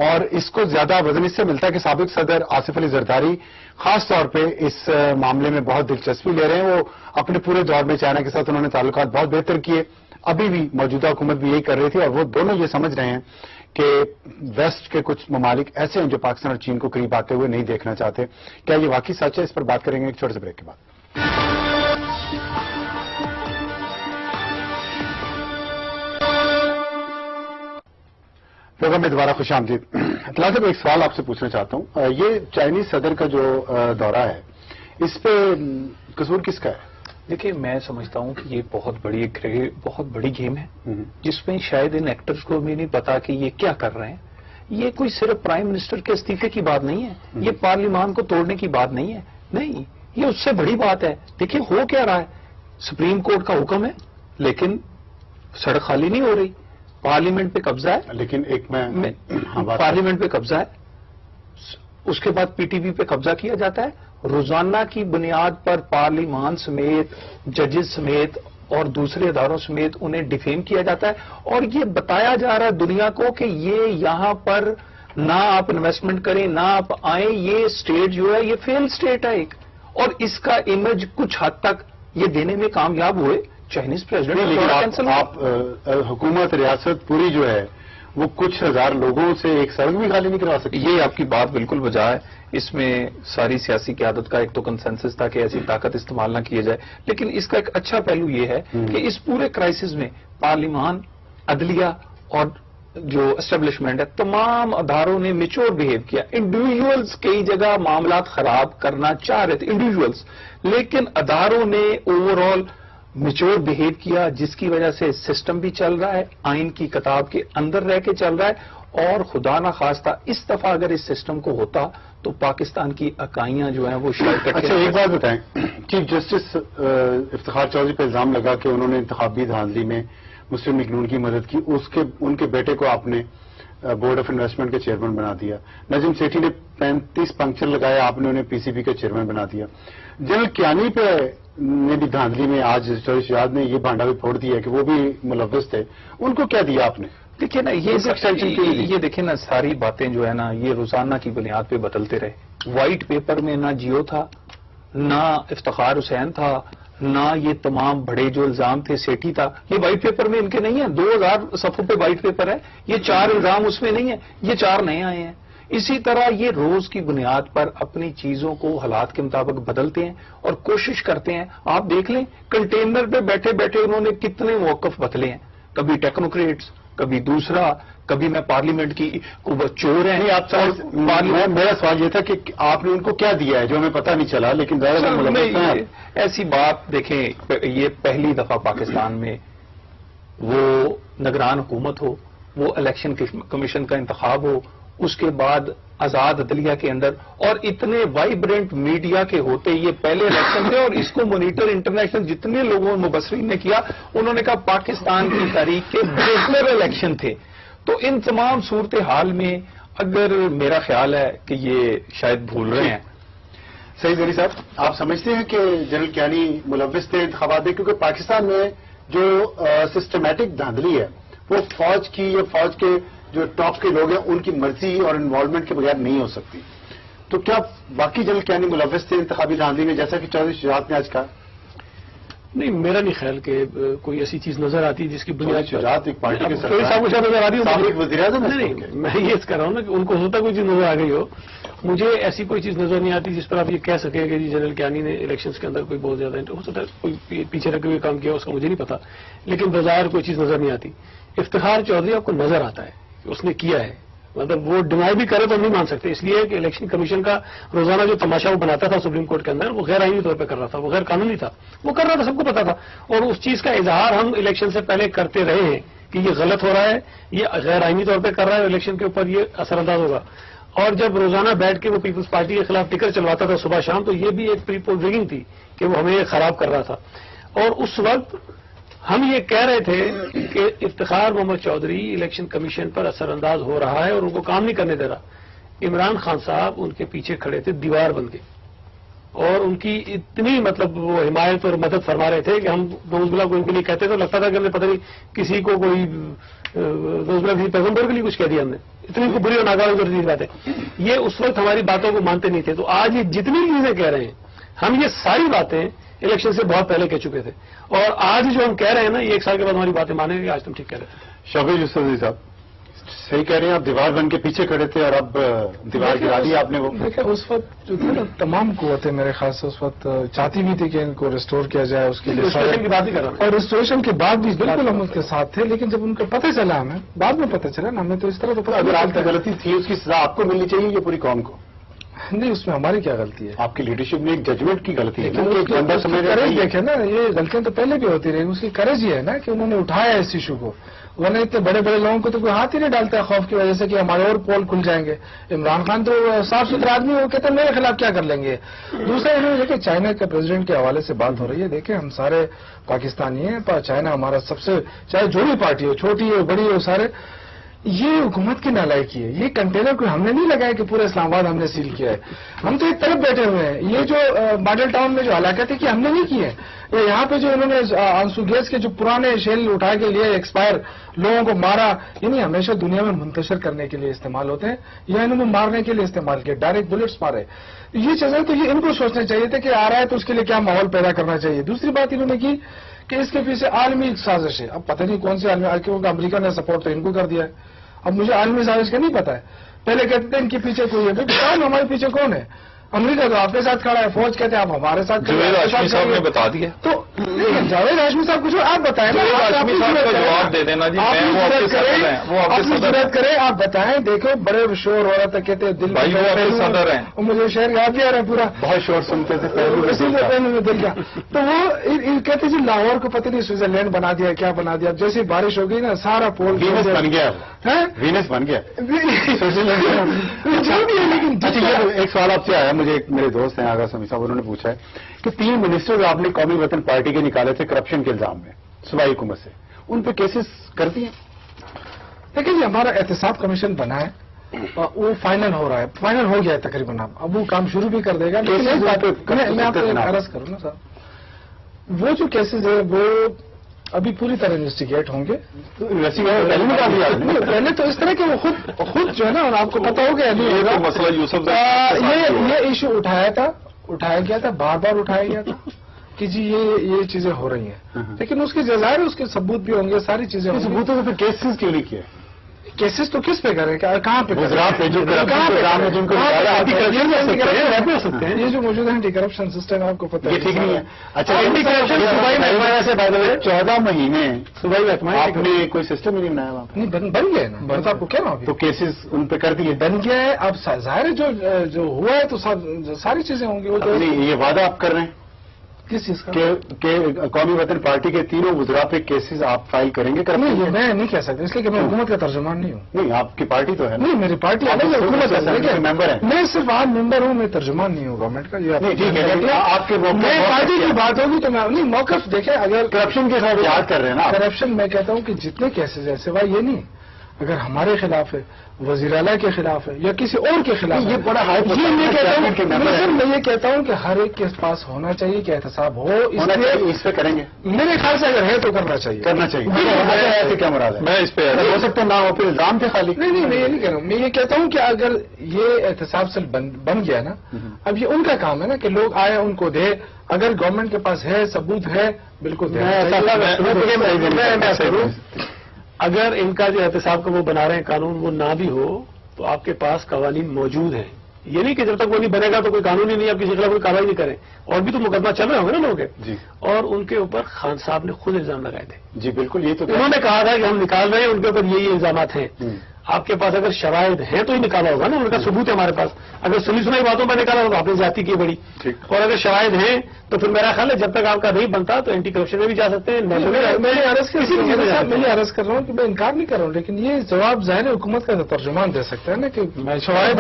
اور اس کو زیادہ وزن اس سے ملتا ہے کہ سابق صدر آصف علی زرداری خاص طور پہ اس معاملے میں بہت دلچسپی لے رہے ہیں. وہ اپنے پورے دور میں چائنا کے ساتھ انہوں نے تعلقات بہت بہتر کیے، ابھی بھی موجودہ حکومت بھی یہی کر رہی تھی، اور وہ دونوں یہ سمجھ رہے ہیں کہ ویسٹ کے کچھ ممالک ایسے ہیں جو پاکستان اور چین کو قریب آتے ہوئے نہیں دیکھنا چاہتے. کیا یہ واقعی سچ ہے؟ اس پر بات کریں گے ایک چھوٹے سے بریک کے بعد. پروگرام میں دوبارہ خوش آمدید. اطلاع صاحب، ایک سوال آپ سے پوچھنا چاہتا ہوں. یہ چائنیز صدر کا جو دورہ ہے، اس پہ قصور کس کا ہے؟ دیکھیے، میں سمجھتا ہوں کہ یہ بہت بڑی گیم ہے، جس میں شاید ان ایکٹرز کو بھی نہیں پتا کہ یہ کیا کر رہے ہیں. یہ کوئی صرف پرائم منسٹر کے استعفے کی بات نہیں ہے، یہ پارلیمان کو توڑنے کی بات نہیں ہے، نہیں، یہ اس سے بڑی بات ہے. دیکھیے ہو کیا رہا ہے، سپریم کورٹ کا حکم ہے لیکن سڑک خالی نہیں ہو رہی، پارلیمنٹ پہ قبضہ ہے. لیکن ایک میں پارلیمنٹ پہ قبضہ ہے، اس کے بعد پی ٹی وی پہ قبضہ کیا جاتا ہے. روزانہ کی بنیاد پر پارلیمان سمیت، ججز سمیت اور دوسرے اداروں سمیت انہیں ڈیفیم کیا جاتا ہے، اور یہ بتایا جا رہا ہے دنیا کو کہ یہ یہاں پر نہ آپ انویسٹمنٹ کریں، نہ آپ آئیں. یہ اسٹیٹ جو ہے یہ فیل اسٹیٹ ہے ایک، اور اس کا امیج کچھ حد تک یہ دینے میں کامیاب ہوئے چائنیز پریزیڈنٹ. آپ حکومت ریاست پوری جو ہے وہ کچھ ہزار لوگوں سے ایک سڑک بھی خالی نہیں کروا سکتی. یہ آپ کی بات بالکل بجا ہے. اس میں ساری سیاسی قیادت کا ایک تو کنسنسس تھا کہ ایسی طاقت استعمال نہ کیا جائے، لیکن اس کا ایک اچھا پہلو یہ ہے کہ اس پورے کرائسس میں پارلیمان، عدلیہ اور جو اسٹیبلشمنٹ ہے، تمام اداروں نے میچور بہیو کیا. انڈیویجولز کئی جگہ معاملات خراب کرنا چاہ رہے تھے انڈیویجولز، لیکن اداروں نے اوور آل میچور بہیو کیا، جس کی وجہ سے سسٹم بھی چل رہا ہے، آئین کی کتاب کے اندر رہ کے چل رہا ہے. اور خدا نہ خواستہ اس دفعہ اگر اس سسٹم کو ہوتا تو پاکستان کی اکائیاں جو ہیں وہ شاید. اچھا ایک بات بتائیں، چیف جسٹس افتخار چودھری پہ الزام لگا کہ انہوں نے انتخابی دھاندلی میں مسلم لیگ نون کی مدد کی، ان کے بیٹے کو آپ نے بورڈ آف انویسٹمنٹ کے چیئرمین بنا دیا. نجم سیٹھی نے 35 پنکچر لگایا، آپ نے انہیں پی سی بی کے چیئرمین بنا دیا. جنرل کیانی پہ نے بھی دھاندلی میں آج چودھری شہزاد نے یہ بھانڈا بھی پھوڑ دیا کہ وہ بھی ملوث تھے. ان کو کیا دیا آپ نے؟ دیکھیے نا، یہ دیکھیں نا، ساری باتیں جو ہے نا یہ روزانہ کی بنیاد پہ بدلتے رہے. وائٹ پیپر میں نہ جیو تھا، نہ افتخار حسین تھا، نہ یہ تمام بڑے جو الزام تھے سیٹھی تھا. یہ وائٹ پیپر میں ان کے نہیں ہے، 2000 صفحوں پہ وائٹ پیپر ہے. یہ 4 الزام اس میں نہیں ہے، یہ 4 نئے آئے ہیں. اسی طرح یہ روز کی بنیاد پر اپنی چیزوں کو حالات کے مطابق بدلتے ہیں اور کوشش کرتے ہیں. آپ دیکھ لیں کنٹینر پہ بیٹھے بیٹھے انہوں نے کتنے موقف بدلے ہیں، کبھی ٹیکنوکریٹس، کبھی دوسرا، کبھی میں پارلیمنٹ کی قوت چور ہیں. میرا سوال یہ تھا کہ آپ نے ان کو کیا دیا ہے جو ہمیں پتہ نہیں چلا، لیکن ایسی بات دیکھیں، یہ پہلی دفعہ پاکستان میں وہ نگران حکومت ہو، وہ الیکشن کمیشن کا انتخاب ہو، اس کے بعد آزاد عدلیہ کے اندر، اور اتنے وائبرنٹ میڈیا کے ہوتے یہ پہلے الیکشن تھے. اور اس کو مانیٹر انٹرنیشنل جتنے لوگوں مبصرین نے کیا، انہوں نے کہا پاکستان کی تاریخ کے بہتر الیکشن تھے. تو ان تمام صورتحال میں اگر میرا خیال ہے کہ یہ شاید بھول رہے ہیں. صحیح زری صاحب، آپ سمجھتے ہیں کہ جنرل کیانی ملوث تھے انتخابات میں؟ کیونکہ پاکستان میں جو سسٹمیٹک دھاندلی ہے وہ فوج کی یا فوج کے جو ٹاپ کے لوگ ہیں ان کی مرضی اور انوالومنٹ کے بغیر نہیں ہو سکتی. تو کیا باقی جنرل کیانی ملوث تھے انتخابی دھاندلی میں، جیسا کہ چودھری شجاعت نے آج کہا؟ نہیں، میرا نہیں خیال کہ کوئی ایسی چیز نظر آتی جس کی بنیاد شجاعت ایک پارٹی کے صاحب نظر آ رہی ہو. وزیر اعظم. نہیں، میں یہ کر رہا ہوں نا کہ ان کو ہوتا کوئی چیز نظر آ گئی ہو. مجھے ایسی کوئی چیز نظر نہیں آتی جس پر آپ یہ کہہ سکیں کہ جنرل کیانی نے الیکشنز کے اندر کوئی بہت زیادہ ہو سکتا ہے کوئی پیچھے رکھے ہوئے کام کیا، اس کا مجھے نہیں پتا، لیکن بظاہر کوئی چیز نظر نہیں آتی. افتخار چودھری آپ کو نظر آتا ہے کہ اس نے کیا ہے، مطلب وہ ڈینائی بھی کرے تو ہم نہیں مان سکتے، اس لیے کہ الیکشن کمیشن کا روزانہ جو تماشا وہ بناتا تھا سپریم کورٹ کے اندر، وہ غیر آئینی طور پہ کر رہا تھا، وہ غیر قانونی تھا، وہ کر رہا تھا، سب کو پتا تھا. اور اس چیز کا اظہار ہم الیکشن سے پہلے کرتے رہے ہیں کہ یہ غلط ہو رہا ہے، یہ غیر آئینی طور پہ کر رہا ہے، الیکشن کے اوپر یہ اثر انداز ہوگا. اور جب روزانہ بیٹھ کے وہ پیپلز پارٹی کے خلاف ٹکر چلواتا تھا صبح شام، تو یہ بھی ایک پری پول ریگنگ تھی کہ وہ ہمیں خراب کر رہا تھا. اور اس وقت ہم یہ کہہ رہے تھے کہ افتخار محمد چودھری الیکشن کمیشن پر اثر انداز ہو رہا ہے اور ان کو کام نہیں کرنے دے رہا. عمران خان صاحب ان کے پیچھے کھڑے تھے، دیوار بن گئے. اور ان کی اتنی مطلب وہ حمایت اور مدد فرما رہے تھے کہ ہم نوز باللہ کو ان کے لیے کہتے تو لگتا تھا کہ ہم نے پتہ نہیں کسی کو کوئی نوز باللہ کسی پیغمبر کے لیے کچھ کہہ دیا ہم نے، اتنی کو بری اور ناگوار باتیں. یہ اس وقت ہماری باتوں کو مانتے نہیں تھے. تو آج یہ جتنی چیزیں کہہ رہے ہیں ہم یہ ساری باتیں الیکشن سے بہت پہلے کہہ چکے تھے، اور آج جو ہم کہہ رہے ہیں نا یہ 1 سال کے بعد ہماری باتیں مانیں گے. آج تم ٹھیک کہہ رہے ہیں. شوکت یوسفزئی صاحب صحیح کہہ رہے ہیں، آپ دیوار بن کے پیچھے کھڑے تھے اور اب دیوار گرا دی آپ نے. وہ دیکھیں اس وقت جو تھا نا تمام قوتیں میرے خیال سے اس وقت چاہتی بھی تھی کہ ان کو ریسٹور کیا جائے، اس کے لیے کی بات ہی کر رہا ہوں. اور ریسٹوریشن کے بعد بھی بالکل ہم اس کے ساتھ تھے، لیکن جب ان کو پتہ چلا ہمیں بعد میں پتہ چلا نا ہمیں تو اس طرح تو اگر آپ کی غلطی تھی اس کی سزا آپ کو ملنی چاہیے یا پوری قوم کو؟ نہیں، اس میں ہماری کیا غلطی ہے؟ آپ کی لیڈرشپ میں ایک ججمنٹ کی غلطی ہے نا، کریج دیکھیں نا، یہ غلطیاں تو پہلے بھی ہوتی رہی. اس کی کریج یہ ہے نا کہ انہوں نے اٹھایا اس ایشو کو، ورنہ اتنے بڑے بڑے لوگوں کو تو کوئی ہاتھ ہی نہیں ڈالتا ہے خوف کی وجہ سے کہ ہمارے اور پول کھل جائیں گے. عمران خان تو صاف ستھرا آدمی، وہ کہتے ہیں میرے خلاف کیا کر لیں گے. دوسرا انہوں نے دیکھیں چائنا کے پریزیڈنٹ کے حوالے سے بات ہو رہی ہے. دیکھیں ہم سارے پاکستانی ہیں، چائنا ہمارا سب سے، چاہے جو بھی پارٹی ہو، چھوٹی ہو بڑی ہو، سارے یہ حکومت کی نالائکی ہے. یہ کنٹینر کو ہم نے نہیں لگایا کہ پورے اسلام آباد ہم نے سیل کیا ہے. ہم تو ایک طرف بیٹھے ہوئے ہیں. یہ جو ماڈل ٹاؤن میں جو ہلاکت ہے کہ ہم نے نہیں کی ہے. یہاں پہ جو انہوں نے آنسو گیس کے جو پرانے شیل اٹھا کے لیے ایکسپائر لوگوں کو مارا، یہ نہیں ہمیشہ دنیا میں منتشر کرنے کے لیے استعمال ہوتے ہیں، یا انہوں نے مارنے کے لیے استعمال کیا، ڈائریکٹ بلٹس مارے. یہ چیزیں تو یہ ان کو سوچنا چاہیے تھا کہ آ رہا ہے تو اس کے لیے کیا ماحول پیدا کرنا چاہیے. دوسری بات انہوں نے کی کہ اس کے پیچھے عالمی سازش ہے. اب پتہ نہیں کون سی عالمی، کیونکہ امریکہ نے سپورٹ تو ان کو کر دیا ہے. اب مجھے عالمی سازش کا نہیں پتا ہے. پہلے کہتے تھے ان کے پیچھے کوئی ہے، بتاؤ نا ہمارے پیچھے کون ہے. امریکہ تو آپ کے ساتھ کھڑا ہے، فوج کہتے ہیں آپ ہمارے ساتھ. جاوید ہاشمی صاحب نے بتا دیا. تو جاوید ہاشمی صاحب کچھ آپ بتائیں نا، ہاشمی صاحب کا جواب دے دینا جی. ضرورت کریں، آپ بتائیں. دیکھو بڑے شور ہو رہا تھا، کہتے ہیں دل بھائی وہ آپ کے صدر ہیں. مجھے شہر یاد بھی آ رہا ہے پورا، بہت شور سنتے تھے اسی لیے پہلے میں دل کا. تو وہ کہتے جی لاہور کو پتہ نہیں سوئٹزرلینڈ بنا دیا، کیا بنا دیا. جیسی بارش ہو گئی نا سارا پول وینس بن گیا. وینس بن گیا جو بھی ہے. لیکن ایک سوال آپ سے آیا مجھے، میرے دوست ہیں آغا سمی صاحب، انہوں نے پوچھا ہے کہ 3 منسٹر آپ نے قومی وطن پارٹی کے نکالے تھے کرپشن کے الزام میں صوبائی حکومت سے، ان پہ کیسز کر دیے؟ دیکھیں جی ہمارا احتساب کمیشن بنا ہے، وہ فائنل ہو رہا ہے، فائنل ہو گیا ہے تقریباً. اب وہ کام شروع بھی کر دے گا. لیکن ایک بات میں آپ کو عرض کروں نا صاحب، وہ جو کیسز ہے وہ ابھی پوری طرح انویسٹیگیٹ ہوں گے. پہلے تو اس طرح کہ وہ خود جو ہے نا، اور آپ کو پتا ہو گیا مسئلہ یوسف یہ ایشو اٹھایا گیا تھا، بار بار اٹھایا گیا تھا کہ جی یہ چیزیں ہو رہی ہیں. لیکن اس کے جزائر اس کے ثبوت بھی ہوں گے، ساری چیزیں ہوں گی. ثبوتوں سے کیسز کیوں نہیں کیے؟ کیسز تو کس پہ کریں، کہاں پہ؟ یہ جو موجود ہے اینٹی کرپشن سسٹم آپ کو پتہ ہے. یہ ٹھیک نہیں ہے. اچھا 14 مہینے صوبائی محکمہ آپ نے کوئی سسٹم ہی نہیں بنایا وہاں؟ نہیں بن گیا ہے نا، بس آپ کو کیا نا. تو کیسز ان پہ کر دیے، بن گیا ہے. اب ظاہر ہے جو ہوا ہے تو ساری چیزیں ہوں گی. یہ وعدہ آپ کر رہے ہیں کس چیز کا کہ قومی وطن پارٹی کے تینوں وزراء پہ کیسز آپ فائل کریں گے؟ نہیں میں نہیں کہہ سکتا، اس لیے کہ میں حکومت کا ترجمان نہیں ہوں. نہیں آپ کی پارٹی تو ہے. نہیں میری پارٹی حکومت کا ممبر ہے. میں صرف عام ممبر ہوں، میں ترجمان نہیں ہوں گورنمنٹ کا. ٹھیک ہے آپ کے پارٹی کی بات ہوگی تو میں نہیں موقف دیکھیں. اگر کرپشن کے ساتھ یاد کر رہے ہیں نا، کرپشن میں کہتا ہوں کہ جتنے کیسز ہیں سوائے یہ نہیں، اگر ہمارے خلاف ہے، وزیر اعلیٰ کے خلاف ہے یا کسی اور کے خلاف، یہ بڑا ہائی میں یہ کہتا ہوں کہ ہر ایک کے پاس ہونا چاہیے کہ احتساب ہو. اس پہ کریں گے میرے خیال سے اگر ہے تو کرنا چاہیے. کیا مراد ہے؟ میں اس پہ ہو سکتا نہ ہو، پھر الزام تھے خالی. نہیں میں یہ نہیں کہہ رہا ہوں. میں یہ کہتا ہوں کہ اگر یہ احتساب سے بن گیا نا، اب یہ ان کا کام ہے نا کہ لوگ آئے ان کو دے. اگر گورنمنٹ کے پاس ہے، ثبوت ہے، بالکل اگر ان کا جو احتساب کا وہ بنا رہے ہیں قانون وہ نہ بھی ہو تو آپ کے پاس قوانین موجود ہیں. یہ نہیں کہ جب تک وہ نہیں بنے گا تو کوئی قانون ہی نہیں، آپ کسی کے خلاف کوئی کاروائی نہیں کریں. اور بھی تو مقدمہ چل رہے ہوں گے نا لوگوں کے. جی. اور ان کے اوپر خان صاحب نے خود الزام لگائے تھے. جی بالکل. یہ تو انہوں نے کہا تھا کہ ہم نکال رہے ہیں، ان کے اوپر یہی الزامات ہیں. آپ کے پاس اگر شواہد ہیں تو ہی نکالا ہوگا نا، ان کا ثبوت ہے ہمارے پاس. اگر سنی سنائی باتوں پر نکالا تو آپ نے زیادتی کی بڑی. اور اگر شواہد ہیں تو پھر میرا خیال ہے جب تک آپ کا نہیں بنتا تو اینٹی کرپشن میں بھی جا سکتے ہیں. میں یہ عرض کر رہا ہوں کہ میں انکار نہیں کر رہا ہوں، لیکن یہ جواب ظاہر حکومت کا ترجمان دے سکتا ہے نا کہ شواہد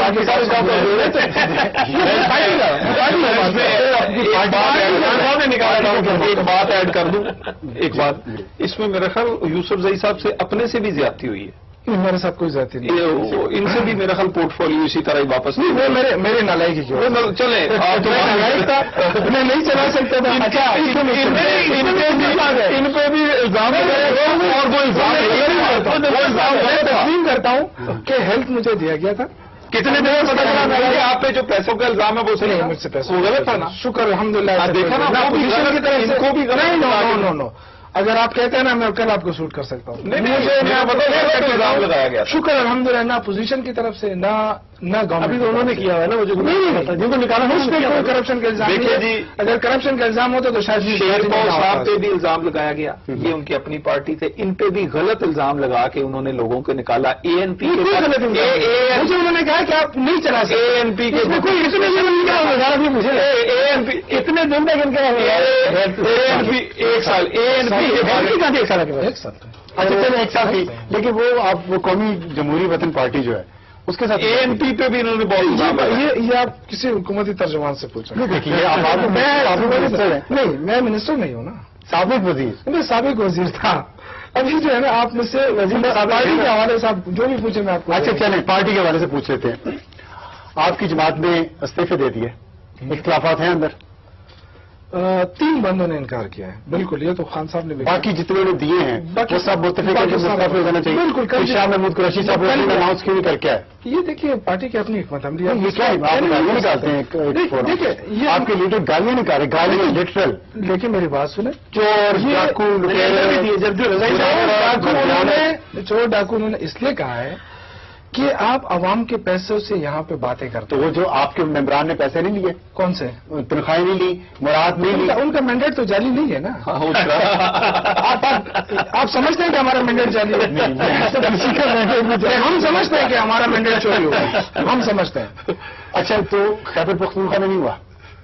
ایک بات ایڈ کر دوں. ایک بات اس میں میرا خیال یوسف زئی صاحب سے اپنے سے بھی زیادتی ہوئی ہے. میرے ساتھ کوئی ذاتی نہیں. ان سے بھی میرا خیال پورٹ فولیو اسی طرح ہی واپس نہیں، وہ میرے نالائکی کی وجہ سے. چلیں آپ نالائک تھا، میں نہیں چلا سکتا تھا. اچھا، ان پہ بھی الزام اور وہ الزام تسلیم کرتا ہوں کہ ہیلتھ مجھے دیا گیا تھا. کتنے دن میں پتا چلا کہ آپ پہ جو پیسوں کا الزام ہے وہ صحیح مجھ سے پیسہ غلط تھا نا. شکر الحمدللہ. دیکھا نا، اپوزیشن کی طرف سے ان کو بھی غلط. نو. اگر آپ کہتے ہیں نا میں کل آپ کو سوٹ کر سکتا ہوں. الزام لگایا گیا. شکر الحمدللہ، نہ اپوزیشن کی طرف سے نہ گورنمنٹ. ابھی تو انہوں نے کیا ہے نا وہ جو جن کو نکالا اس میں کوئی کرپشن کا الزام دیکھیے نہیں ہے. جی، اگر کرپشن کا الزام ہوتا تو شاید شیرپور صاحب پہ بھی الزام لگایا گیا. یہ ان کی اپنی پارٹی تھے. ان پہ بھی غلط الزام لگا کے انہوں نے لوگوں کو نکالا. اے این پی مجھے انہوں نے کہا کہ آپ نہیں چلا سکتے. اے این پی کے اتنے دن تک ان کا ایک سال اے این پی ایک سال. اچھا چلیں ایک ساتھ ہی، لیکن وہ آپ وہ قومی جمہوری وطن پارٹی جو ہے اس کے ساتھ اے این پی پہ بھی انہوں نے بہت الزام لگایا. یہ آپ کسی حکومتی ترجمان سے پوچھیں. دیکھیے نہیں، میں منسٹر نہیں ہوں نا، سابق وزیر. میں سابق وزیر تھا. ابھی جو ہے نا آپ مجھ سے وزیر پارٹی کے حوالے سے آپ جو بھی پوچھیں میں آپ کو. اچھا چلیں پارٹی کے حوالے سے پوچھ لیتے ہیں. آپ کی جماعت نے استعفے دے دیے، اختلافات ہیں اندر؟ 3 بندوں نے انکار کیا ہے. بالکل، یہ تو خان صاحب نے بھی. باقی جتنے نے دیے ہیں وہ سب متفق ہیں کہ مستعفی ہونا چاہیے. بالکل. شاہ محمود قریشی صاحب نے اناؤنس کیوں نہیں کر کے آئے؟ یہ دیکھیے پارٹی کی اپنی حکمت عملی ہے. یہ کیا ہے؟ آپ گالیاں نکالتے ہیں. دیکھیے آپ کے لیڈر گالیاں نکالے، گالیاں لٹرل. لیکن میری بات سنیں. چور ڈاکو چور ڈاکو انہوں نے اس لیے کہا ہے کہ آپ عوام کے پیسوں سے یہاں پہ باتیں کرتے تو وہ جو آپ کے ممبران نے پیسے نہیں لیے، کون سے تنخواہیں نہیں لی، مراد نہیں لی، ان کا مینڈیٹ تو جعلی نہیں ہے نا. آپ سمجھتے ہیں کہ ہمارا مینڈیٹ جعلی ہے؟ ہم سمجھتے ہیں کہ ہمارا مینڈیٹ چوری ہوا. ہم سمجھتے ہیں. اچھا تو خیبر پختونخوا میں نہیں ہوا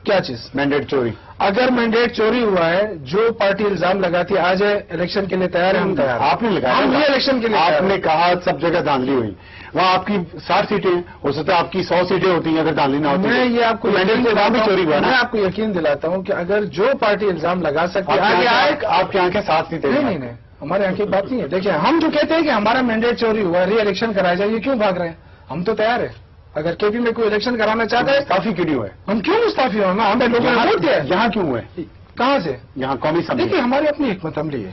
کیا چیز مینڈیٹ چوری؟ اگر مینڈیٹ چوری ہوا ہے، جو پارٹی الزام لگاتی ہے آج الیکشن کے لیے تیار ہے، ہم تیار. آپ نے لگایا، ہم یہ الیکشن کے لیے آپ نے کہا سب جگہ دھاندلی ہوئی. وہاں آپ کی 60 سیٹیں ہیں، ہو سکتا ہے آپ کی 100 سیٹیں ہوتی ہیں اگر دھاندلی نہ ہوتی. میں یہ آپ کو مینڈیٹ سے وہاں بھی چوری ہوا. میں آپ کو یقین دلاتا ہوں کہ اگر جو پارٹی الزام لگا سکتی ہے آگے آئے. آپ کے یہاں کے 7 سیٹیں نہیں، ہمارے یہاں کی بات نہیں ہے. دیکھیں ہم جو کہتے ہیں کہ ہمارا مینڈیٹ چوری ہوا، ری الیکشن کرایا جائے، یہ کیوں بھاگ رہے ہیں؟ ہم تو تیار ہیں. اگر کے پی میں کوئی الیکشن کرانا چاہتا ہے کافی کیوں نہیں ہوئے؟ ہم کیوں مستعفی ہوں؟ ہمیں لوگوں نے ووٹ دیا ہے. یہاں کیوں ہوئے؟ کہاں سے؟ یہاں قومی اسمبلی. دیکھیے ہماری اپنی حکمت عملی ہے،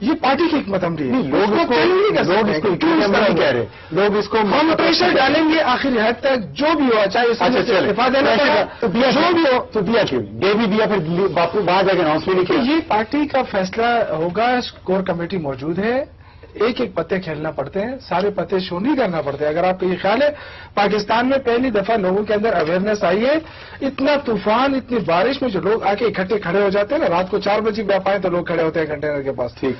یہ پارٹی کی حکمت عملی ہے. لوگ اس کو نہیں کہہ رہے، لوگ اس کو ہم پریشر ڈالیں گے آخری حد تک جو بھی ہو، چاہے استعفا دینا پڑے تو جو بھی ہو تو دیا کیوں نہیں؟ دے بھی دیا پھر وہاں جا کے اناؤنس بھی نہیں کیا. یہ پارٹی کا فیصلہ ہوگا. کور کمیٹی موجود ہے، ایک ایک پتے کھیلنا پڑتے ہیں، سارے پتے شو نہیں کرنا پڑتے. اگر آپ کو یہ خیال ہے پاکستان میں پہلی دفعہ لوگوں کے اندر اویئرنیس آئی ہے، اتنا طوفان اتنی بارش میں جو لوگ آ کے اکٹھے کھڑے ہو جاتے ہیں نا، رات کو 4 بجے بھی آپ آئے تو لوگ کھڑے ہوتے ہیں کنٹینر کے پاس. ٹھیک،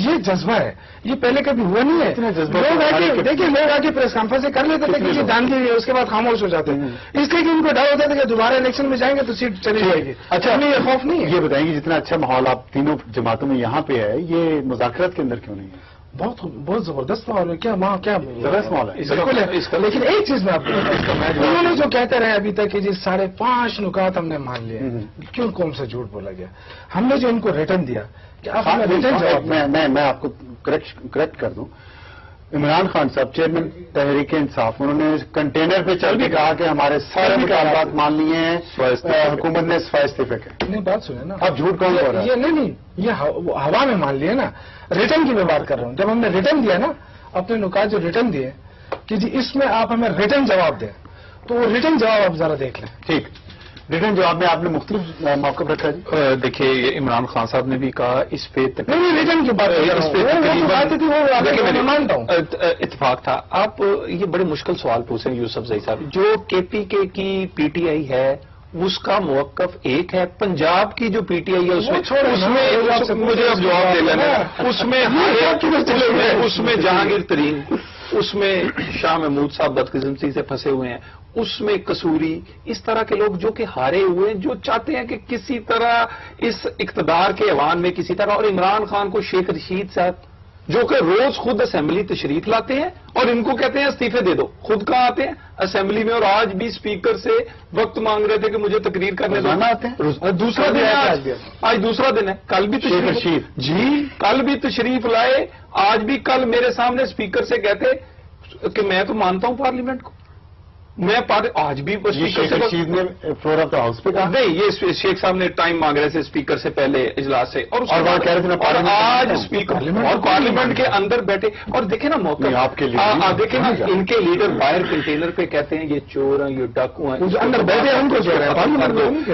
یہ جذبہ ہے، یہ پہلے کبھی ہوا نہیں ہے. لوگ آ کے دیکھیے، لوگ آ کے پریس کانفرنس کر لیتے تھے کہ یہ دھاندلی ہے، اس کے بعد خاموش ہو جاتے ہیں، اس لیے کہ ان کو ڈر ہوتا تھا کہ دوبارہ الیکشن میں جائیں گے تو سیٹ چلی جائے گی. اچھا، ہمیں یہ خوف نہیں ہے. یہ بتائیں گے جتنا اچھا ماحول آپ تینوں جماعتوں میں یہاں پہ ہے، یہ مذاکرات کے اندر کیوں نہیں ہے؟ بہت زبردست ماحول ہے. کیا وہاں کیا زبردست ماحول ہے. بالکل ہے. لیکن ایک چیز میں آپ کو انہوں نے جو کہتے رہے ابھی تک کہ جی 5.5 نکات ہم نے مان لیے، کیوں قوم سے جھوٹ بولا گیا؟ ہم نے جو ان کو ریٹرن دیا کہ آپ ہمیں ریٹرن جواب. میں آپ کو کریکٹ کر دوں. عمران خان صاحب چیئرمین تحریک انصاف، انہوں نے کنٹینر پہ چل کے کہا کہ ہمارے سارے مطالبات مان لیے ہیں، حکومت نے استعفے کے. نہیں بات سنیں نا، اب جھوٹ کون بول رہا ہے؟ یہ نہیں، یہ ہوا میں مان لیے نا. ریٹرن کی میں بات کر رہا ہوں. جب ہم نے ریٹرن دیا نا، اپنے نکات جو ریٹرن دیے کہ جی اس میں آپ ہمیں ریٹرن جواب دیں، تو وہ ریٹرن جواب آپ ذرا دیکھ لیں. ٹھیک، ریٹرن جواب میں آپ نے مختلف موقف رکھا جی. دیکھیے یہ عمران خان صاحب نے بھی کہا اس پہ نہیں ریٹرن کی بات مانتا ہوں، اتفاق تھا. آپ یہ بڑے مشکل سوال پوچھیں یوسف زئی صاحب. جو کے پی کے کی پی ٹی آئی ہے اس کا موقف ایک ہے، پنجاب کی جو پی ٹی آئی ہے اس میں مجھے اب جواب دے لینا، اس میں جہانگیر ترین، اس میں شاہ محمود صاحب بدقسمتی سے پھنسے ہوئے ہیں، اس میں قصوری، اس طرح کے لوگ جو کہ ہارے ہوئے ہیں، جو چاہتے ہیں کہ کسی طرح اس اقتدار کے ایوان میں کسی طرح، اور عمران خان کو شیخ رشید صاحب جو کہ روز خود اسمبلی تشریف لاتے ہیں اور ان کو کہتے ہیں استعفے دے دو، خود کہاں آتے ہیں اسمبلی میں، اور آج بھی اسپیکر سے وقت مانگ رہے تھے کہ مجھے تقریر کرنے دو. آتے ہیں. دوسرا دن ہے آج دوسرا دن ہے. کل بھی تشریف کل بھی تشریف لائے. آج بھی کل میرے سامنے اسپیکر سے کہتے کہ میں تو مانتا ہوں پارلیمنٹ کو، میں آج بھی شیخ رشید نے فلور آف دا ہاؤس پہ کہا نہیں، یہ شیخ صاحب نے ٹائم مانگ رہے تھے اسپیکر سے پہلے اجلاس سے، اور کہہ رہے تھے آج اسپیکر اور پارلیمنٹ کے اندر بیٹھے. اور دیکھیں نا موقع آپ کے لیے دیکھیں نا ان کے لیڈر باہر کنٹینر پہ کہتے ہیں یہ چور ہیں، یہ ڈاکو ہیں، اندر بیٹھے ان کو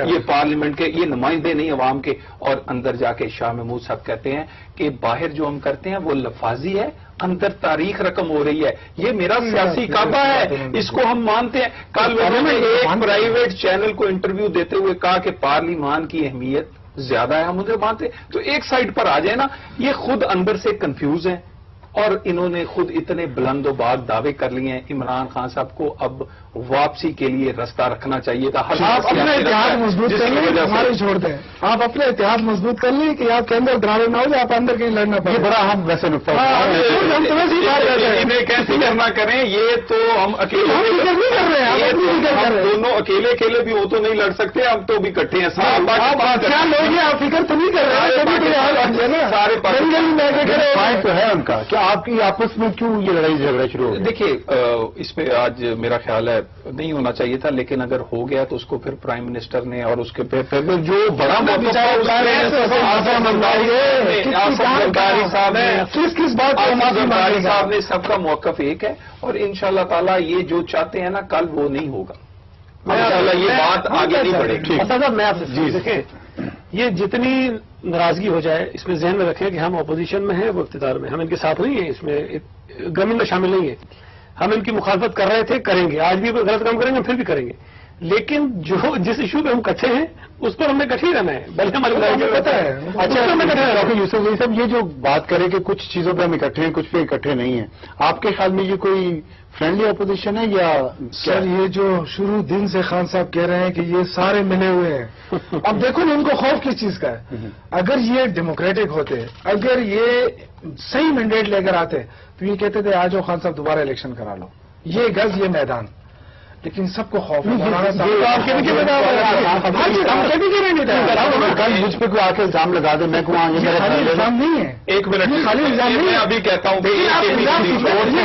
یہ پارلیمنٹ کے یہ نمائندے نہیں عوام کے. اور اندر جا کے شاہ محمود صاحب کہتے ہیں کہ باہر جو ہم کرتے ہیں وہ لفاظی ہے، اندر تاریخ رقم ہو رہی ہے، یہ میرا سیاسی کعبہ ہے، اس کو ہم مانتے ہیں. کل انہوں نے ایک پرائیویٹ چینل کو انٹرویو دیتے ہوئے کہا کہ پارلیمان کی اہمیت زیادہ ہے، ہم انہیں مانتے ہیں. تو ایک سائڈ پر آ جائے نا، یہ خود اندر سے کنفیوز ہیں اور انہوں نے خود اتنے بلند و باغ دعوے کر لیے ہیں. عمران خان صاحب کو اب واپسی کے لیے رستہ رکھنا چاہیے تھا. آپ اپنا اتحاد مضبوط کر لیں، ہمارے چھوڑ دیں. آپ اپنا اتحاد مضبوط کر لیں کہ آپ کے اندر ڈرانے نہ ہو جائے، آپ اندر کہیں لڑنا پڑے. بڑا ہم ویسے انہیں کیسے کرنا کریں، یہ تو ہم اکیلے دونوں اکیلے بھی ہو تو نہیں لڑ سکتے، ہم تو بھی اکٹھے ہیں. آپ فکر تو نہیں کر رہے سارے پوائنٹ تو ہے ان کا کہ آپ کی آپس میں کیوں یہ لڑائی جھگڑا شروع ہو گیا. دیکھیے اس پہ آج میرا خیال ہے نہیں ہونا چاہیے تھا، لیکن اگر ہو گیا تو اس کو پھر پرائم منسٹر نے اور اس کے پھر جو بڑا صاحب نے سب کا موقف ایک ہے، اور انشاءاللہ تعالیٰ یہ جو چاہتے ہیں نا کل وہ نہیں ہوگا. انشاءاللہ یہ بات آگے نہیں بڑھے گی. صاحب میں آپ سے دیکھیں، یہ جتنی ناراضگی ہو جائے اس میں ذہن میں رکھیں کہ ہم اپوزیشن میں ہیں، وہ اقتدار میں، ہم ان کے ساتھ نہیں ہیں، اس میں گورنمنٹ میں شامل نہیں ہیں. ہم ان کی مخالفت کر رہے تھے، کریں گے، آج بھی غلط کام کریں گے پھر بھی کریں گے، لیکن جس ایشو پہ ہم اکٹھے ہیں اس پر ہمیں اکٹھے رہنا ہے، بلکہ ہمارے پتا ہے. اچھا ڈاکٹر یوسف علی صاحب، یہ جو بات کریں کہ کچھ چیزوں پہ ہم اکٹھے ہیں، کچھ پہ اکٹھے نہیں ہیں، آپ کے خیال میں یہ کوئی فرینڈلی اپوزیشن ہے یا سر؟ یہ جو شروع دن سے خان صاحب کہہ رہے ہیں کہ یہ سارے ملے ہوئے ہیں، اب دیکھو نا ان کو خوف کس چیز کا ہے. اگر یہ ڈیموکریٹک ہوتے، اگر یہ صحیح مینڈیٹ لے کر آتے تو یہ کہتے تھے آ جاؤ خان صاحب دوبارہ الیکشن کرا لو، یہ گز یہ میدان. لیکن سب کو خوف ہے. کل مجھ پہ کوئی آ کے الزام لگا دے، میں کہوں الزام نہیں ہے. ایک منٹ خالی الزام نہیں، ابھی کہتا ہوں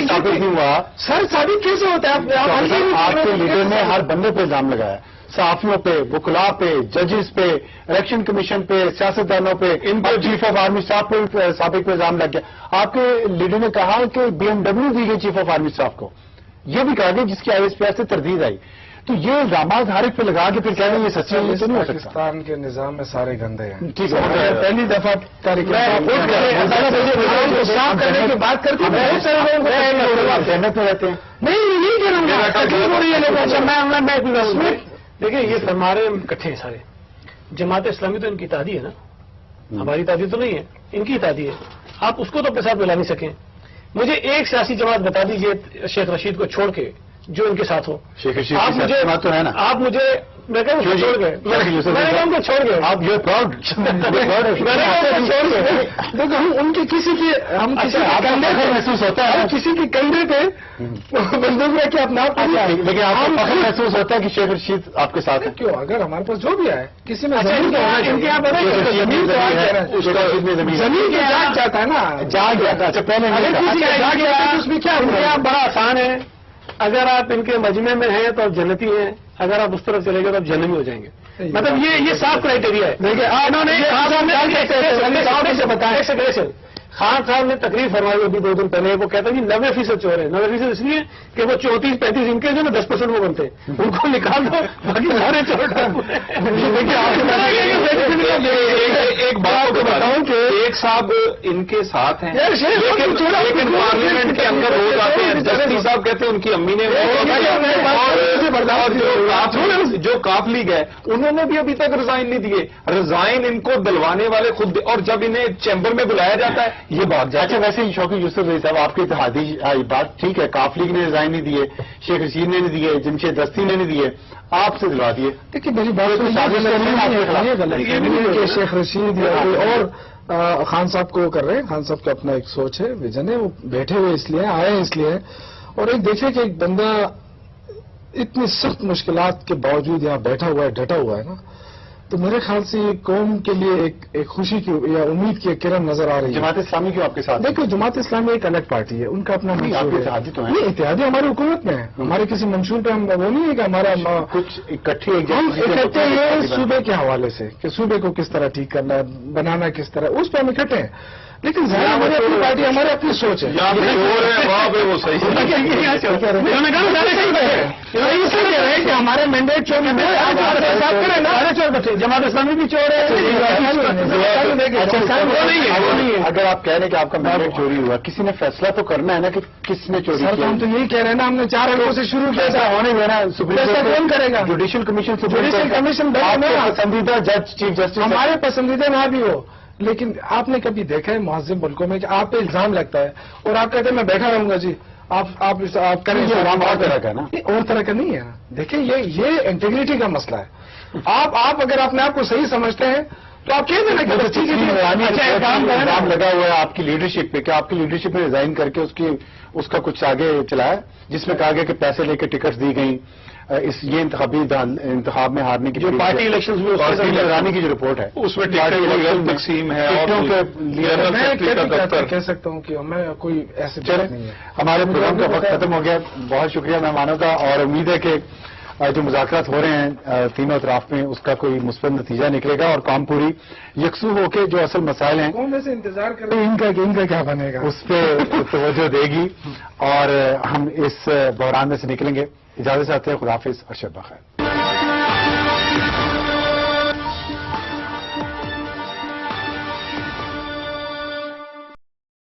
ثابت نہیں ہوا. سر ثابت کیسے ہوتا ہے؟ آپ کے لیڈر نے ہر بندے پہ الزام لگایا، صحافیوں پہ، وکلاء پہ، ججز پہ، الیکشن کمیشن پہ، سیاستدانوں پہ، ان پر چیف آف آرمی اسٹاف پہ سابق پہ الزام لگ گیا. آپ کے لیڈر نے کہا کہ BMW دی گئی چیف آف آرمی اسٹاف کو، یہ بھی کہا گیا جس کی ISPR سے تردید آئی. تو یہ الزامات ہر ایک پہ لگا کے پھر کہہ رہے ہیں یہ سچی ہے، تو نہیں ہو سکتا. پاکستان کے نظام میں سارے گندے ہیں. ٹھیک ہے، پہلی دفعہ صاف کرنے کی بات کرتے ہیں، بہت سارے لوگ محنت میں رہتے ہیں. دیکھیں یہ ہمارے اکٹھے ہیں سارے. جماعت اسلامی تو ان کی اتحادی ہے نا، ہماری اتحادی تو نہیں ہے، ان کی اتحادی ہے. آپ اس کو تو اپنے ساتھ ملا نہیں سکیں. مجھے ایک سیاسی جماعت بتا دیجیے شیخ رشید کو چھوڑ کے جو ان کے ساتھ ہو. شیخ رشید تو ہے نا. آپ مجھے میں کہوں چھوڑ گئے، میں نے کہا چھوڑ گئے. آپ یہ پراؤڈ چھوڑ گئے. دیکھو ہم ان کے کسی کے ہم کسی کندھے پہ محسوس ہوتا ہے، کسی کے کندھے پہ بندوق رکھ کے اپنا آپ، لیکن آپ کو فخر محسوس ہوتا ہے کہ شیخ رشید آپ کے ساتھ ہے. کیوں؟ اگر ہمارے پاس جو بھی آئے کسی میں زمین کی جاگ جاتا ہے نا، جاگ جاتا ہے. اچھا پہلے اس میں کیا بڑا آسان ہے. اگر آپ ان کے مجمع میں ہیں تو آپ جنتی ہیں، اگر آپ اس طرف چلے گئے تو آپ جہنمی ہو جائیں گے. مطلب یہ صاف کرائٹیریا ہے. دیکھیے انہوں نے بتایا، خان صاحب نے تقریر فرمائی ابھی 2 دن پہلے، وہ کہتا ہے کہ 90% چور ہے. 90% اس لیے کہ وہ 34-35 ان کے جو نا 10% وہ بنتے ہیں، ان کو نکال دو، باقی سارے چور. ایک بات کو بتاؤں کہ ایک صاحب ان کے ساتھ ہیں لیکن پارلیمنٹ کے اندر ہو جاتے ہیں. جسٹس صاحب کہتے ہیں ان کی امی نے جو کاف لیگ ہے انہوں نے بھی ابھی تک ریزائن نہیں دیے. ریزائن ان کو دلوانے والے خود، اور جب انہیں چیمبر میں بلایا جاتا ہے یہ بات جاتی. اچھا ویسے شوقی یوسف علی صاحب آپ کی اتحادی بات ٹھیک ہے، کاف لیگ نے ریزائن نہیں دیے، شیخ رشید نے نہیں دیے، جمشید دستی نے نہیں دیے، آپ سے دلوا دیے. دیکھیے میری بات شیخ رشید یا کوئی اور خان صاحب کو کر رہے ہیں. خان صاحب کا اپنا ایک سوچ ہے, ویژن ہے, وہ بیٹھے ہوئے اس لیے ہیں, آئے ہیں اس لیے ہیں. اور ایک دیکھیں کہ ایک بندہ اتنی سخت مشکلات کے باوجود یہاں بیٹھا ہوا ہے, ڈٹا ہوا ہے نا, تو میرے خیال سے یہ قوم کے لیے ایک خوشی کی یا امید کی ایک کرن نظر آ رہی ہے. جماعت اسلامی کیوں آپ کے ساتھ؟ دیکھو, جماعت اسلامی ایک الگ پارٹی ہے, ان کا اپنا منشور ہے. اتحادی تو ہیں. نہیں, اتحادی ہماری حکومت میں ہے, ہمارے کسی منشور پہ ہم وہ نہیں ہے کہ ہمارا کچھ اکٹھی ہم اکٹھے ہیں صوبے کے حوالے سے کہ صوبے کو کس طرح ٹھیک کرنا ہے, بنانا کس طرح, اس پہ ہم اکٹھے ہیں. لیکن ہماری اپنی پارٹی, ہماری اپنی سوچ ہے. وہ صحیح کہ ہمارے مینڈیٹ چور جماعت اسلامی بھی چور ہے. اگر آپ کہہ رہے ہیں کہ آپ کا مینڈیٹ چوری ہوا, کسی نے فیصلہ تو کرنا ہے نا کہ کس نے چوری کیا. ہم تو یہی کہہ رہے ہیں نا, ہم نے 4 اگست سے شروع کیا تھا, ہونے دینا. کون کرے گا؟ جوڈیشل کمیشن پسندیدہ جج چیف جسٹس ہمارے پسندیدہ نہ بھی ہو, لیکن آپ نے کبھی دیکھا ہے مہذب ملکوں میں کہ آپ پہ الزام لگتا ہے اور آپ کہتے ہیں میں بیٹھا رہوں گا جی, آپ کریں گے. اور طرح کا نا, اور طرح کا نہیں ہے. دیکھیں, یہ انٹیگریٹی کا مسئلہ ہے. آپ اگر اپنے آپ کو صحیح سمجھتے ہیں تو آپ کہہ دینا کہ الزام لگا ہوا ہے آپ کی لیڈرشپ پہ, کہ آپ کی لیڈرشپ میں ریزائن کر کے اس کا کچھ آگے چلایا, جس میں کہا گیا کہ پیسے لے کے ٹکٹس دی گئیں, یہ انتخاب میں ہارنے کی, جو پارٹی الیکشن لگانے کی جو رپورٹ ہے اس میں تقسیم ہے. میں کہہ سکتا ہوں کہ میں کوئی ایسے نہیں ہے. ہمارے پروگرام کا وقت ختم ہو گیا. بہت شکریہ مہمانوں کا, اور امید ہے کہ جو مذاکرات ہو رہے ہیں تینوں اطراف میں, اس کا کوئی مثبت نتیجہ نکلے گا اور قوم پوری یکسو ہو کے جو اصل مسائل ہیں قوم سے انتظار کر رہے ہیں ان کا کیا بنے گا, اس پہ توجہ دے گی اور ہم اس بحران میں سے نکلیں گے. اجازت چاہتے ہیں. خدا حافظ اور شب بخیر.